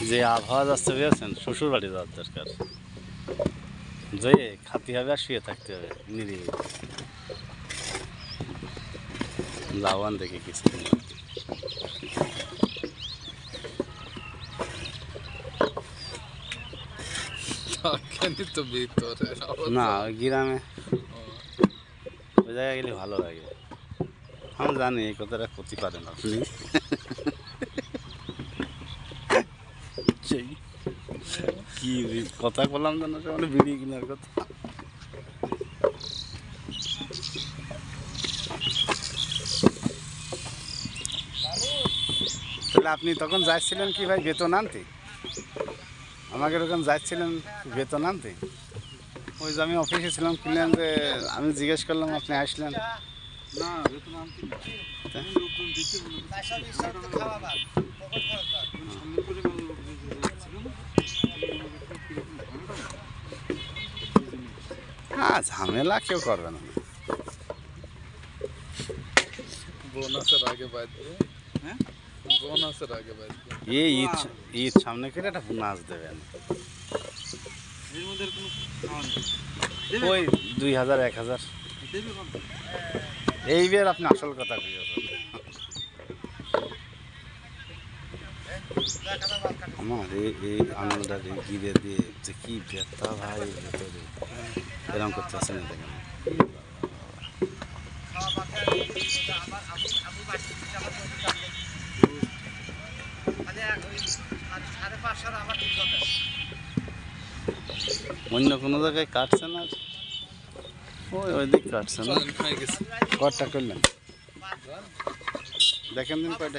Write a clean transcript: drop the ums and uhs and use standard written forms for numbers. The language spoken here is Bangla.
যে আবহাওয়া যাচ্ছে বুঝেছেন, শ্বশুর বাড়ি যাওয়ার দরকার। যেয়ে খাতে হবে আর শুয়ে থাকতে হবে নিরিবিলি। লাভবান দেখে কিছু না, ওই গ্রামে ওই জায়গায় গেলে ভালো লাগে। আমি জানি এই কথাটা করতে পারেন আপনি। কি কথা বললাম জানো, মানে বিড়ি কেনার কথা। তাহলে আপনি তখন যাচ্ছিলেন কি ভাই বেতন আনতে? আমাকে তখন যাচ্ছিলেন বেতন আনতে? ওই যে আমি অফিসে ছিলাম, কিনলেন যে আমি জিজ্ঞেস করলাম, আপনি আসলেন না। বেতন আনতে হ্যাঁ, ঝামেলা কেউ করবে না। বোনাসের আগে বাঁচবে। হ্যাঁ, বোনাসের আগে বাঁচবে। এই ঈদ সামনে করে একটা নাচ দেবেন। এর মধ্যে ওই 2000 1000 এইবার আপনি আসল কথা বুঝেছেন। আমার এই আঙুলটা গিরে দিয়ে যে কি ব্যথা ভাই ভেতরে, এরকম করতেছে না দেখেন। অন্য কোনো জায়গায় কাটছে না, ওই দিক কাটছে না। কটা করলেন দেখেন দিন কয়টা।